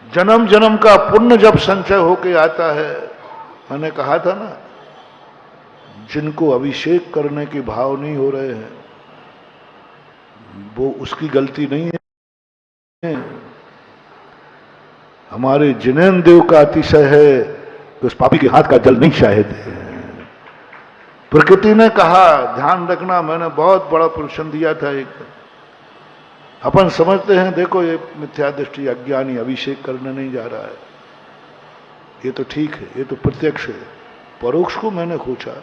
जन्म जन्म का पुण्य जब संचय होके आता है, मैंने कहा था ना, जिनको अभिषेक करने के भाव नहीं हो रहे हैं वो उसकी गलती नहीं है। हमारे जिनेन्द्र देव का अतिशय है कि उस पापी के हाथ का जल नहीं चाहते। प्रकृति ने कहा, ध्यान रखना, मैंने बहुत बड़ा प्रश्न दिया था एक। अपन समझते हैं देखो ये मिथ्या दृष्टि, अज्ञानी अभिषेक करने नहीं जा रहा है, ये तो ठीक है, ये तो प्रत्यक्ष है। परोक्ष को मैंने खोजा,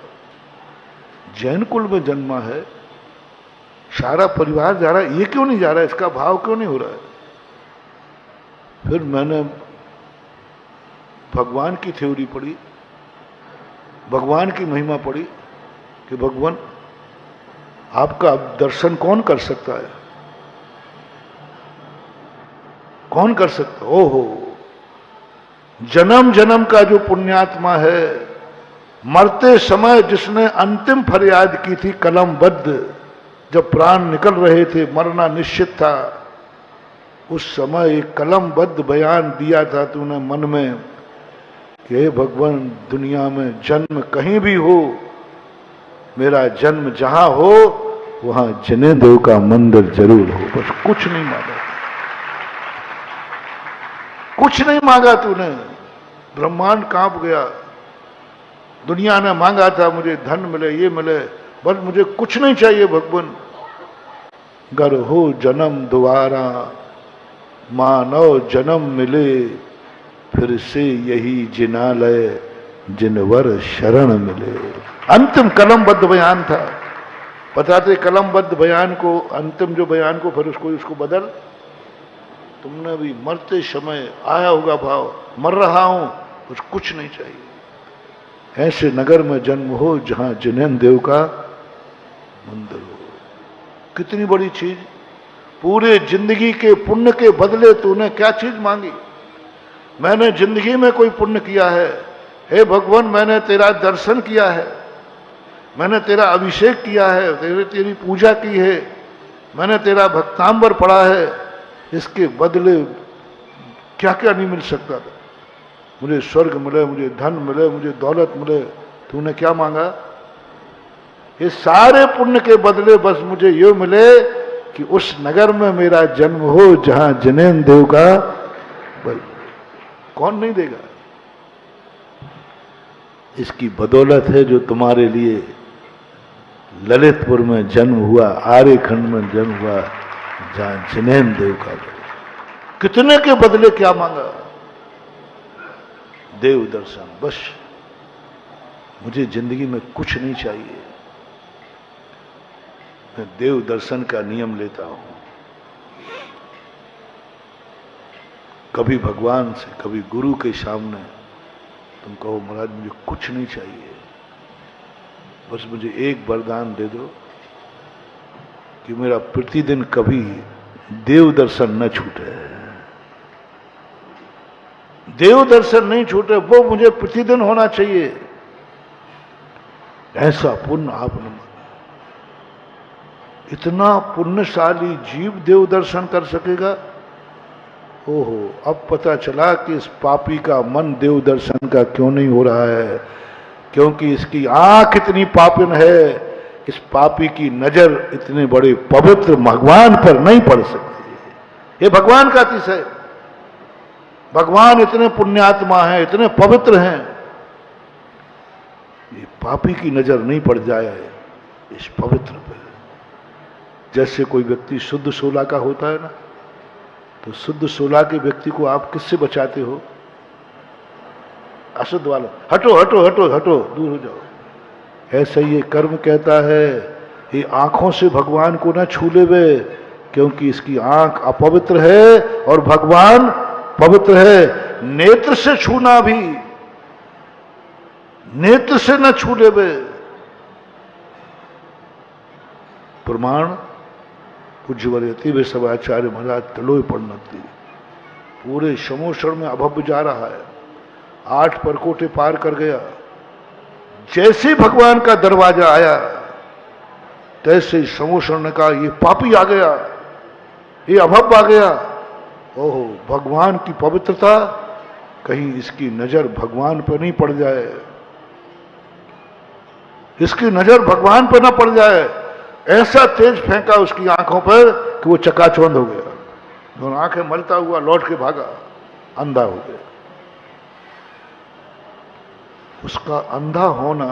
जैन कुल में जन्मा है, सारा परिवार जा रहा है, ये क्यों नहीं जा रहा है, इसका भाव क्यों नहीं हो रहा है। फिर मैंने भगवान की थ्योरी पढ़ी, भगवान की महिमा पढ़ी कि भगवान आपका दर्शन कौन कर सकता है, कौन कर सकता। ओहो, जन्म जन्म का जो पुण्यात्मा है, मरते समय जिसने अंतिम फरियाद की थी कलमबद्ध, जब प्राण निकल रहे थे, मरना निश्चित था, उस समय एक कलमबद्ध बयान दिया था तूने मन में कि हे भगवान, दुनिया में जन्म कहीं भी हो, मेरा जन्म जहां हो वहां जिनेन्द्र देव का मंदिर जरूर हो। बस कुछ नहीं मांगा, कुछ नहीं मांगा तूने, ब्रह्मांड कांप गया। दुनिया ने मांगा था मुझे धन मिले, ये मिले, बस मुझे कुछ नहीं चाहिए भगवान। गर हो जन्म दोबारा, मानव जन्म मिले, फिर से यही जिनालय जिनवर शरण मिले। अंतिम कलमबद्ध बयान था। बताते कलमबद्ध बयान को, अंतिम जो बयान को, फिर उसको बदल। तुमने भी मरते समय आया होगा भाव, मर रहा हूं, कुछ नहीं चाहिए। ऐसे नगर में जन्म हो जहां जिनेन्द्र देव का मंदिर हो। कितनी बड़ी चीज, पूरे जिंदगी के पुण्य के बदले तूने क्या चीज मांगी। मैंने जिंदगी में कोई पुण्य किया है, हे भगवान, मैंने तेरा दर्शन किया है, मैंने तेरा अभिषेक किया है, तेरी पूजा की है, मैंने तेरा भक्तांबर पढ़ा है, इसके बदले क्या क्या नहीं मिल सकता था। मुझे स्वर्ग मिले, मुझे धन मिले, मुझे दौलत मिले, तूने क्या मांगा। ये सारे पुण्य के बदले बस मुझे ये मिले कि उस नगर में मेरा जन्म हो जहां जिनेन्द्र देव का। कौन नहीं देगा। इसकी बदौलत है जो तुम्हारे लिए ललितपुर में जन्म हुआ, आर्यखंड में जन्म हुआ, जहां जिनेन्द्र देव का। कितने के बदले क्या मांगा। देव दर्शन। बस मुझे जिंदगी में कुछ नहीं चाहिए, मैं देव दर्शन का नियम लेता हूं। कभी भगवान से, कभी गुरु के सामने तुम कहो महाराज मुझे कुछ नहीं चाहिए, बस मुझे एक वरदान दे दो कि मेरा प्रतिदिन कभी देव दर्शन न छूटे। देव दर्शन नहीं छूटे, वो मुझे प्रतिदिन होना चाहिए। ऐसा पुण्य आपने मांगा। इतना पुण्यशाली जीव देव दर्शन कर सकेगा। ओहो, अब पता चला कि इस पापी का मन देव दर्शन का क्यों नहीं हो रहा है, क्योंकि इसकी आंख इतनी पापिन है, इस पापी की नजर इतने बड़े पवित्र भगवान पर नहीं पड़ सकती। ये भगवान का अतिशय। भगवान इतने पुण्यात्मा हैं, इतने पवित्र हैं, ये पापी की नजर नहीं पड़ जाए इस पवित्र पर। जैसे कोई व्यक्ति शुद्ध सोला का होता है ना, तो शुद्ध सोला के व्यक्ति को आप किससे बचाते हो। अशुद्ध वाला, हटो हटो हटो हटो, दूर हो जाओ। ऐसा ये कर्म कहता है, ये आंखों से भगवान को ना छू लेवे, क्योंकि इसकी आंख अपवित्र है और भगवान पवित्र है। नेत्र से छूना भी, नेत्र से न छू लेवे। प्रमाण पूज्यवर्यति वे सब आचार्य महाराज तलोय पड़नती। पूरे समोषण में अभव्य जा रहा है, 8 परकोटे पार कर गया। जैसे भगवान का दरवाजा आया, तैसे समोषण ने कहा ये पापी आ गया, ये अभव्य आ गया। ओहो, भगवान की पवित्रता, कहीं इसकी नजर भगवान पर नहीं पड़ जाए, इसकी नजर भगवान पर ना पड़ जाए। ऐसा तेज फेंका उसकी आंखों पर कि वो चकाचौंध हो गया। दोनों आंखें मलता हुआ लौट के भागा। अंधा हो गया। उसका अंधा होना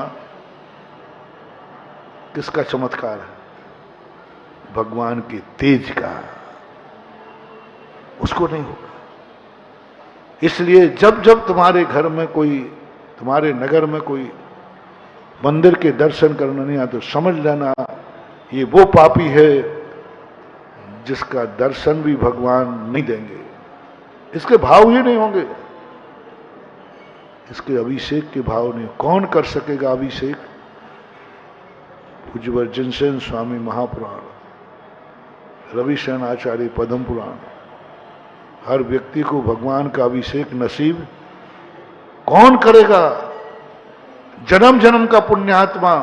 किसका चमत्कार है? भगवान के तेज का। उसको नहीं होगा। इसलिए जब जब तुम्हारे घर में कोई, तुम्हारे नगर में कोई मंदिर के दर्शन करने नहीं आते, तो समझ लेना ये वो पापी है जिसका दर्शन भी भगवान नहीं देंगे। इसके भाव ही नहीं होंगे, इसके अभिषेक के भाव नहीं। कौन कर सकेगा अभिषेक? पूज्यवर जिनसेन स्वामी महापुराण, रविशरण आचार्य पद्म पुराण, हर व्यक्ति को भगवान का अभिषेक नसीब कौन करेगा? जन्म जन्म का पुण्यात्मा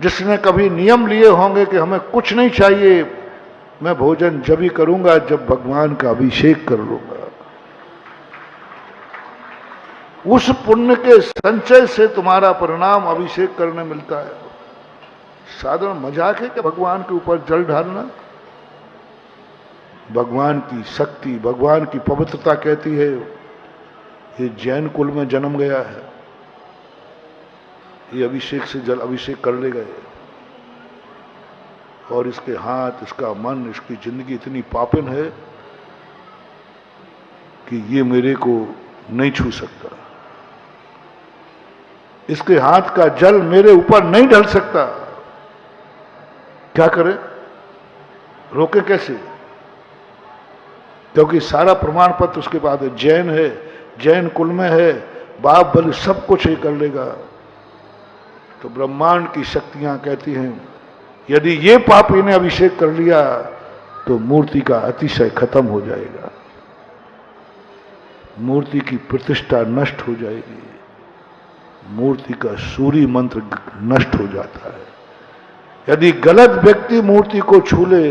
जिसने कभी नियम लिए होंगे कि हमें कुछ नहीं चाहिए, मैं भोजन जब ही करूंगा जब भगवान का अभिषेक कर लूंगा। उस पुण्य के संचय से तुम्हारा परिणाम अभिषेक करने मिलता है। साधारण मजाक है कि भगवान के ऊपर जल ढालना। भगवान की शक्ति, भगवान की पवित्रता कहती है ये जैन कुल में जन्म गया है, ये अभिषेक से जल अभिषेक कर ले गए, और इसके हाथ, इसका मन, इसकी जिंदगी इतनी पापिन है कि ये मेरे को नहीं छू सकता। इसके हाथ का जल मेरे ऊपर नहीं ढल सकता। क्या करें? रोके कैसे? क्योंकि सारा प्रमाण पत्र उसके बाद है, जैन है, जैन कुल में है, बाप बलि सब कुछ ही कर लेगा। तो ब्रह्मांड की शक्तियां कहती हैं यदि ये पापी ने अभिषेक कर लिया तो मूर्ति का अतिशय खत्म हो जाएगा, मूर्ति की प्रतिष्ठा नष्ट हो जाएगी, मूर्ति का सूर्य मंत्र नष्ट हो जाता है। यदि गलत व्यक्ति मूर्ति को छू ले,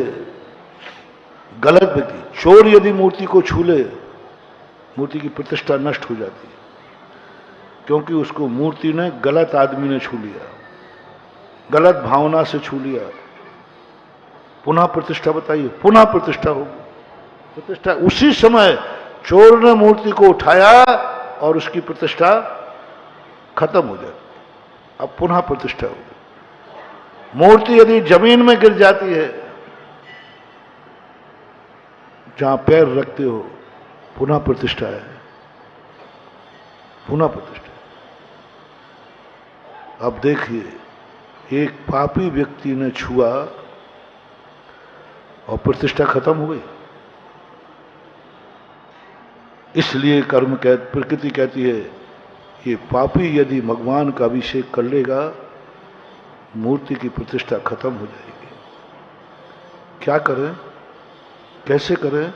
गलत व्यक्ति, चोर यदि मूर्ति को छू ले, मूर्ति की प्रतिष्ठा नष्ट हो जाती है, क्योंकि उसको मूर्ति ने, गलत आदमी ने छू लिया, गलत भावना से छू लिया। पुनः प्रतिष्ठा बताइए, पुनः प्रतिष्ठा होगी। प्रतिष्ठा उसी समय चोर ने मूर्ति को उठाया और उसकी प्रतिष्ठा खत्म हो जाती, अब पुनः प्रतिष्ठा होगी। मूर्ति यदि जमीन में गिर जाती है, जहां पैर रखते हो, पुनः प्रतिष्ठा है, पुनः प्रतिष्ठा। अब देखिए, एक पापी व्यक्ति ने छुआ और प्रतिष्ठा खत्म हो गई। इसलिए प्रकृति कहती है ये पापी यदि भगवान का अभिषेक कर लेगा, मूर्ति की प्रतिष्ठा खत्म हो जाएगी। क्या करें? कैसे करें?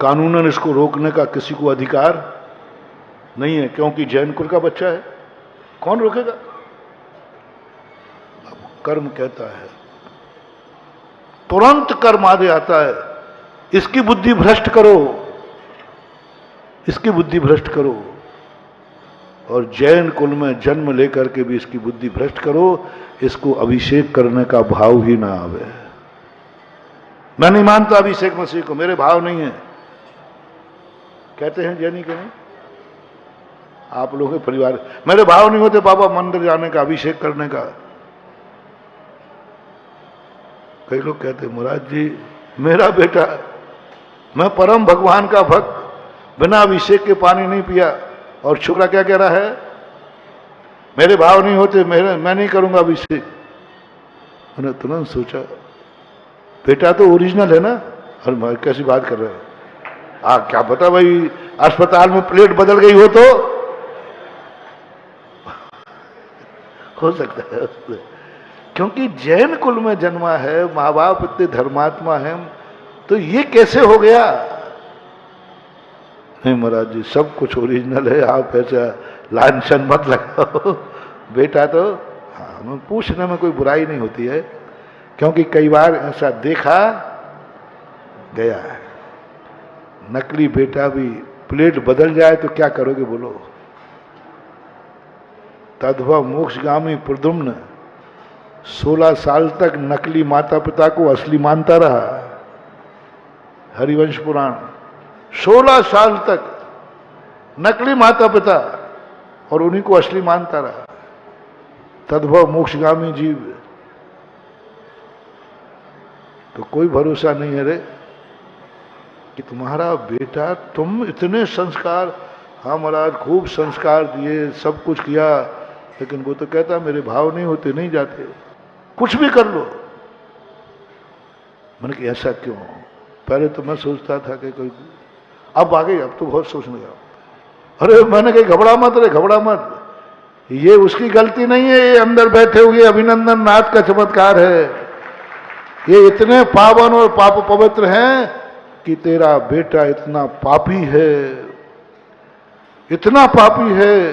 कानूनन इसको रोकने का किसी को अधिकार नहीं है, क्योंकि जैन कुल का बच्चा है, कौन रोकेगा? अब कर्म कहता है, तुरंत कर्म आदे आता है, इसकी बुद्धि भ्रष्ट करो, इसकी बुद्धि भ्रष्ट करो। और जैन कुल में जन्म लेकर के भी इसकी बुद्धि भ्रष्ट करो, इसको अभिषेक करने का भाव ही ना आवे। मैं नहीं मानता अभिषेक मसीह को, मेरे भाव नहीं है, कहते हैं जैनी के नहीं। आप लोगों के परिवार, मेरे भाव नहीं होते बाबा मंदिर जाने का, अभिषेक करने का। कई लोग कहते महाराज जी मेरा बेटा, मैं परम भगवान का भक्त, बिना अभिषेक के पानी नहीं पिया, और छोकरा क्या कह रहा है? मेरे भाव नहीं होते, मैं नहीं करूंगा अभिषेक। मैंने तुरंत सोचा बेटा तो ओरिजिनल है ना, और कैसी बात कर रहे हो? क्या पता भाई अस्पताल में प्लेट बदल गई हो तो हो सकता है, क्योंकि जैन कुल में जन्मा है, माँ बाप इतने धर्मात्मा हैं, तो ये कैसे हो गया? नहीं महाराज जी सब कुछ ओरिजिनल है, आप ऐसा लांछन मत लगाओ। बेटा तो हाँ, पूछने में कोई बुराई नहीं होती है, क्योंकि कई बार ऐसा देखा गया है। नकली बेटा भी प्लेट बदल जाए तो क्या करोगे बोलो? तद्भव मोक्षगामी प्रद्युम्न 16 साल तक नकली माता पिता को असली मानता रहा। हरिवंश पुराण 16 साल तक नकली माता पिता और उन्हीं को असली मानता रहा। तद्भव मोक्षगामी जीव। तो कोई भरोसा नहीं है रे कि तुम्हारा बेटा, तुम इतने संस्कार, हाँ महाराज खूब संस्कार दिए, सब कुछ किया, लेकिन वो तो कहता मेरे भाव नहीं होते, नहीं जाते, कुछ भी कर लो। मैंने कहा ऐसा क्यों? पहले तो मैं सोचता था कि कोई, अब आ गई, अब तो बहुत सोचने लगा। अरे मैंने कही घबरा मत रे, घबरा मत, ये उसकी गलती नहीं है, ये अंदर बैठे हुए अभिनंदन नाथ का चमत्कार है। ये इतने पावन और पाप पवित्र हैं कि तेरा बेटा इतना पापी है, इतना पापी है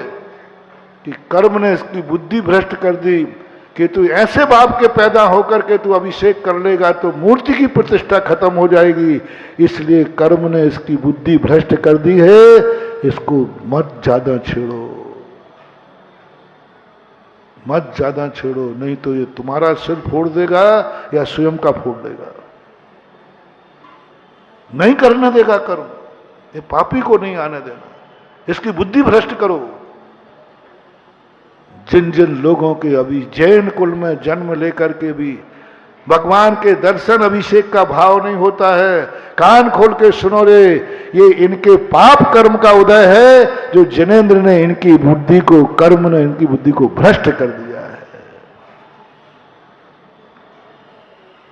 कि कर्म ने इसकी बुद्धि भ्रष्ट कर दी कि तू ऐसे बाप के पैदा होकर के तू अभिषेक कर लेगा तो मूर्ति की प्रतिष्ठा खत्म हो जाएगी, इसलिए कर्म ने इसकी बुद्धि भ्रष्ट कर दी है, इसको मत ज्यादा छेड़ो, मत ज्यादा छेड़ो, नहीं तो ये तुम्हारा सिर फोड़ देगा या स्वयं का फोड़ देगा, नहीं करने देगा कर्म, ये पापी को नहीं आने देना, इसकी बुद्धि भ्रष्ट करो। जिन जिन लोगों के अभी जैन कुल में जन्म लेकर के भी भगवान के दर्शन अभिषेक का भाव नहीं होता है, कान खोल के सुनो रे, ये इनके पाप कर्म का उदय है, जो जिनेंद्र ने इनकी बुद्धि को, कर्म ने इनकी बुद्धि को भ्रष्ट कर दिया है।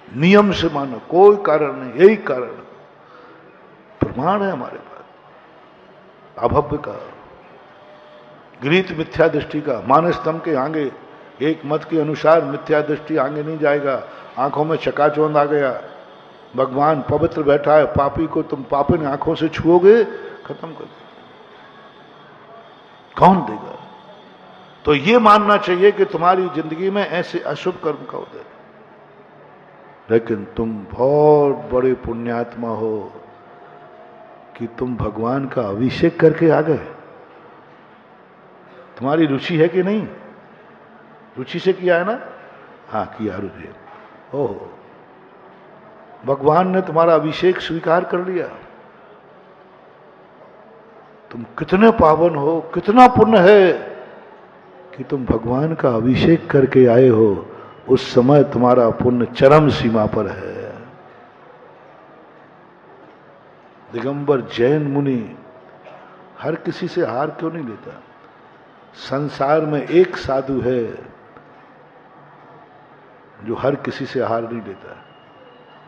नियम से मानो, कोई कारण नहीं, यही कारण, प्रमाण है हमारे पास अभव्य का, गृहीत मिथ्या दृष्टि का। मानस्तंभ के आगे एक मत के अनुसार मिथ्या दृष्टि आगे नहीं जाएगा, आंखों में चकाचौंध आ गया, भगवान पवित्र बैठा है, पापी को तुम पापिन आंखों से छुओगे, खत्म कर दो, कौन देगा? तो ये मानना चाहिए कि तुम्हारी जिंदगी में ऐसे अशुभ कर्म का उदय, लेकिन तुम बहुत बड़े पुण्यात्मा हो कि तुम भगवान का अभिषेक करके आ गए। तुम्हारी रुचि है कि नहीं? रुचि से किया है ना? हाँ किया रुचि। ओहो, भगवान ने तुम्हारा अभिषेक स्वीकार कर लिया। तुम कितने पावन हो, कितना पुण्य है कि तुम भगवान का अभिषेक करके आए हो। उस समय तुम्हारा पुण्य चरम सीमा पर है। दिगंबर जैन मुनि हर किसी से हार क्यों नहीं लेता? संसार में एक साधु है जो हर किसी से हार नहीं लेता।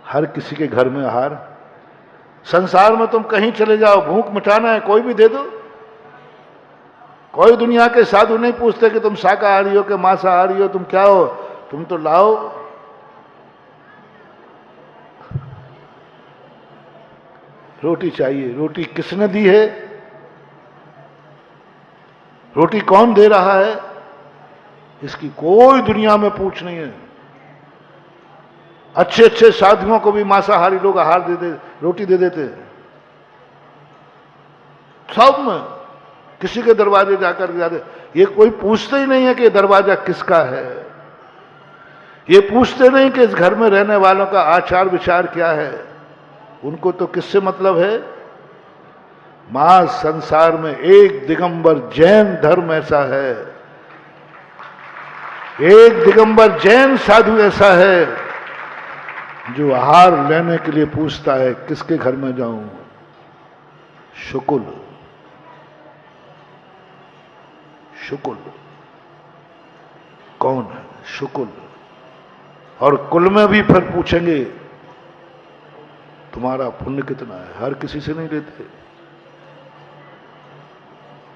हर किसी के घर में आहार, संसार में तुम कहीं चले जाओ, भूख मिटाना है, कोई भी दे दो। कोई दुनिया के साधु नहीं पूछते कि तुम शाकाहारी हो कि मांसाहारी हो, तुम क्या हो, तुम तो लाओ। रोटी चाहिए, रोटी किसने दी है? रोटी कौन दे रहा है? इसकी कोई दुनिया में पूछ नहीं है। अच्छे अच्छे साधुओं को भी मांसाहारी लोग आहार दे रोटी दे देते हैं। सब में किसी के दरवाजे जाकर जाते, ये कोई पूछते ही नहीं है कि दरवाजा किसका है। ये पूछते नहीं कि इस घर में रहने वालों का आचार विचार क्या है। उनको तो किससे मतलब है? मां संसार में एक दिगंबर जैन धर्म ऐसा है, एक दिगंबर जैन साधु ऐसा है जो आहार लेने के लिए पूछता है किसके घर में जाऊं। शुकुल, शुकुल कौन है? शुकुल। और कुल में भी फिर पूछेंगे तुम्हारा पुण्य कितना है। हर किसी से नहीं लेते,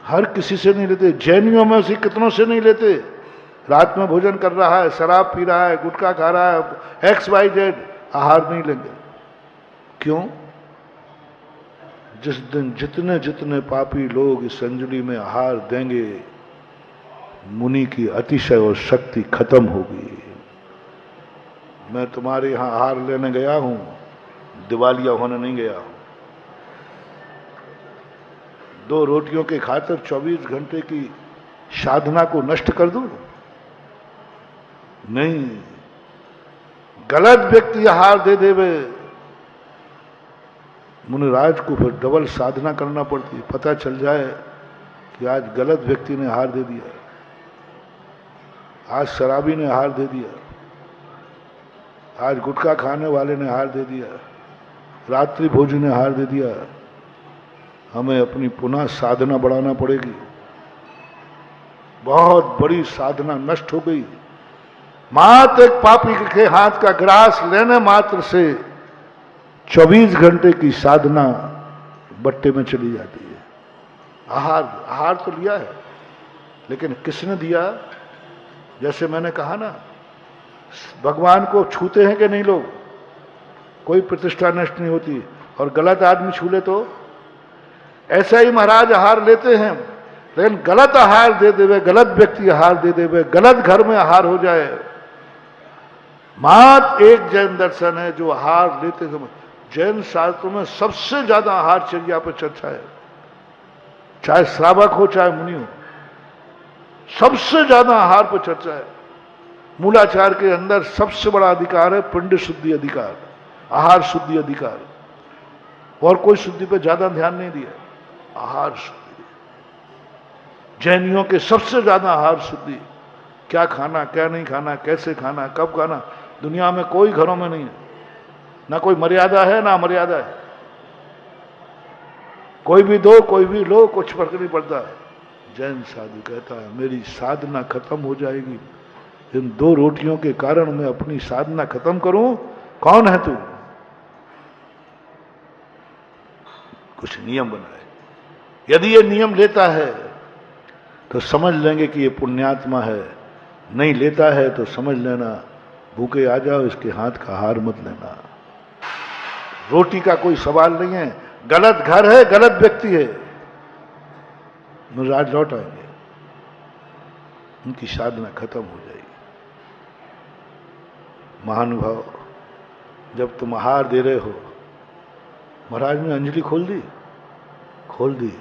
हर किसी से नहीं लेते। जैनियों में से कितनों से नहीं लेते। रात में भोजन कर रहा है, शराब पी रहा है, गुटखा खा रहा है, XYZ, आहार नहीं लेंगे। क्यों? जिस दिन जितने जितने पापी लोग इस अंजलि में आहार देंगे, मुनि की अतिशय और शक्ति खत्म होगी। मैं तुम्हारे यहां आहार लेने गया हूं, दिवालिया होने नहीं गया हूं। 2 रोटियों के खातिर 24 घंटे की साधना को नष्ट कर दूं? नहीं। गलत व्यक्ति आहार दे देवे मुनिराज को फिर डबल साधना करना पड़ती है। पता चल जाए कि आज गलत व्यक्ति ने हार दे दिया, आज शराबी ने हार दे दिया, आज गुटखा खाने वाले ने हार दे दिया, रात्रि भोजन ने हार दे दिया, हमें अपनी पुनः साधना बढ़ाना पड़ेगी। बहुत बड़ी साधना नष्ट हो गई। मात्र एक पापी के हाथ का ग्रास लेने मात्र से 24 घंटे की साधना बट्टे में चली जाती है। आहार तो लिया है, लेकिन किसने दिया? जैसे मैंने कहा ना, भगवान को छूते हैं कि नहीं लोग? कोई प्रतिष्ठा नष्ट नहीं होती, और गलत आदमी छू ले तो ऐसा ही महाराज आहार लेते हैं, लेकिन गलत आहार दे देवे, गलत व्यक्ति आहार दे देवे, गलत घर में आहार हो जाए। मात्र एक जैन दर्शन है जो आहार लेते समय, जैन शास्त्रों में सबसे ज्यादा आहारचर्या पर चर्चा है, चाहे श्रावक हो चाहे मुनि हो, सबसे ज्यादा आहार पर चर्चा है। मूलाचार के अंदर सबसे बड़ा अधिकार है पिंड शुद्धि अधिकार, आहार शुद्धि अधिकार, और कोई शुद्धि पर ज्यादा ध्यान नहीं दिया, आहार शुद्धि। जैनियों के सबसे ज्यादा आहार शुद्धि, क्या खाना क्या नहीं खाना, कैसे खाना, कब खाना, दुनिया में कोई घरों में नहीं है, ना कोई मर्यादा है ना अमर्यादा है, कोई भी दो कोई भी लो, कुछ फर्क नहीं पड़ता है। जैन साधु कहता है मेरी साधना खत्म हो जाएगी, इन 2 रोटियों के कारण मैं अपनी साधना खत्म करूं। कौन है तू? कुछ नियम बनाए। यदि ये नियम लेता है तो समझ लेंगे कि ये पुण्यात्मा है, नहीं लेता है तो समझ लेना भूखे आ जाओ, इसके हाथ का आहार मत लेना। रोटी का कोई सवाल नहीं है, गलत घर है, गलत व्यक्ति है, मुनिराज लौट आएंगे, उनकी साधना खत्म हो जाएगी। महानुभाव, जब तुम आहार दे रहे हो, महाराज ने अंजलि खोल दी, खोल दी,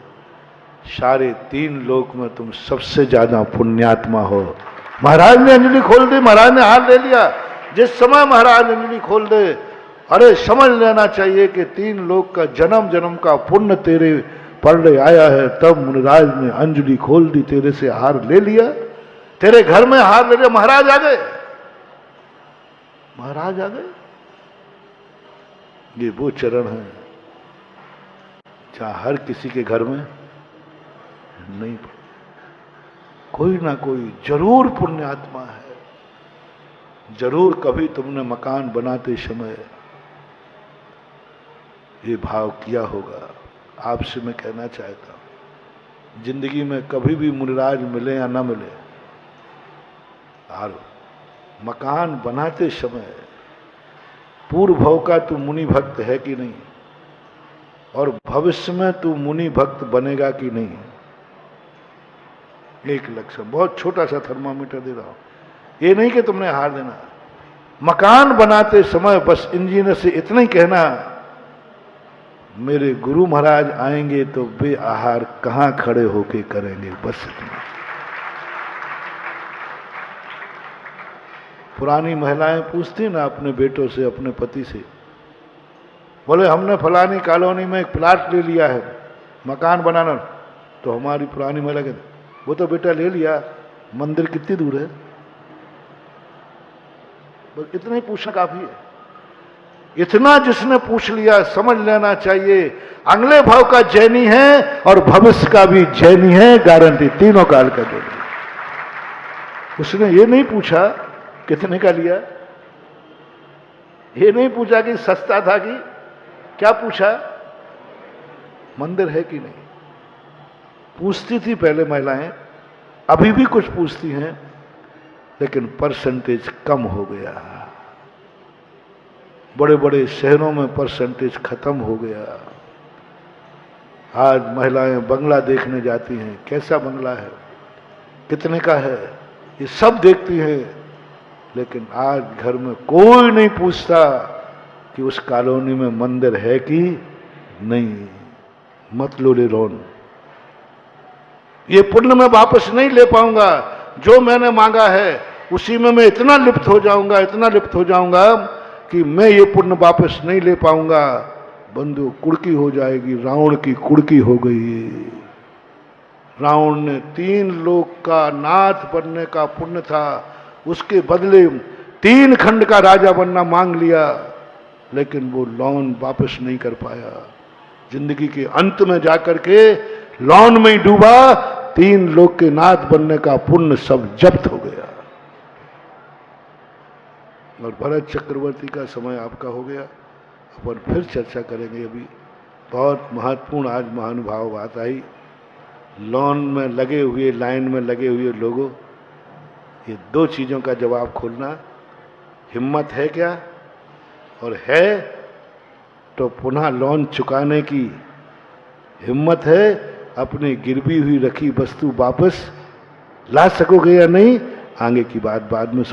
सारे 3 लोक में तुम सबसे ज्यादा पुण्यात्मा हो। महाराज ने अंजलि खोल दी, महाराज ने हाथ ले लिया। जिस समय महाराज अंजलि खोल दे, अरे समझ लेना चाहिए कि 3 लोक का जन्म जन्म का पुण्य तेरे पलड़े आया है। तब मुनिराज ने अंजलि खोल दी, तेरे से हार ले लिया, तेरे घर में हार ले लिया, महाराज आ गए, महाराज आ गए। ये वो चरण है जहां हर किसी के घर में नहीं, कोई ना कोई जरूर पुण्यात्मा है, जरूर कभी तुमने मकान बनाते समय ये भाव किया होगा। आपसे मैं कहना चाहता हूं, जिंदगी में कभी भी मुनिराज मिले या ना मिले, और मकान बनाते समय पूर्व भव का तू मुनि भक्त है कि नहीं, और भविष्य में तू मुनि भक्त बनेगा कि नहीं। एक लक्षण, बहुत छोटा सा थर्मामीटर दे रहा हूं। ये नहीं कि तुमने हार देना, मकान बनाते समय बस इंजीनियर से इतना ही कहना, मेरे गुरु महाराज आएंगे तो वे आहार कहां खड़े होके करेंगे, बस इतना। पुरानी महिलाएं पूछती ना अपने बेटों से, अपने पति से, बोले हमने फलानी कॉलोनी में एक प्लाट ले लिया है मकान बनाना, तो हमारी पुरानी महिला कहती वो तो बेटा ले लिया, मंदिर कितनी दूर है, बस इतना ही पूछना काफी है। इतना जिसने पूछ लिया, समझ लेना चाहिए अगले भाव का जैनी है और भविष्य का भी जैनी है, गारंटी, तीनों काल का जैनी। उसने ये नहीं पूछा कितने का लिया, ये नहीं पूछा कि सस्ता था कि क्या, पूछा मंदिर है कि नहीं। पूछती थी पहले महिलाएं, अभी भी कुछ पूछती हैं, लेकिन परसेंटेज कम हो गया। बड़े बड़े शहरों में परसेंटेज खत्म हो गया। आज महिलाएं बंगला देखने जाती हैं, कैसा बंगला है, कितने का है, ये सब देखती हैं, लेकिन आज घर में कोई नहीं पूछता कि उस कॉलोनी में मंदिर है कि नहीं। मत लो ले रोन, ये पुण्य मैं वापस नहीं ले पाऊंगा, जो मैंने मांगा है उसी में मैं इतना लिप्त हो जाऊंगा, इतना लिप्त हो जाऊंगा कि मैं ये पुण्य वापस नहीं ले पाऊंगा। बंदूक कुड़की हो जाएगी, रावण की कुड़की हो गई। रावण ने 3 लोक का नाथ बनने का पुण्य था, उसके बदले 3 खंड का राजा बनना मांग लिया, लेकिन वो लॉन वापस नहीं कर पाया। जिंदगी के अंत में जाकर के लॉन में ही डूबा, 3 लोक के नाथ बनने का पुण्य सब जब्त हो गया। और भरत चक्रवर्ती का समय आपका हो गया, अपन फिर चर्चा करेंगे। अभी बहुत महत्वपूर्ण आज महानुभाव बात आई। लॉन में लगे हुए, लाइन में लगे हुए लोगों, ये 2 चीज़ों का जवाब खोलना, हिम्मत है क्या, और है तो पुनः लॉन चुकाने की हिम्मत है, अपनी गिरवी हुई रखी वस्तु वापस ला सकोगे या नहीं, आगे की बात बाद में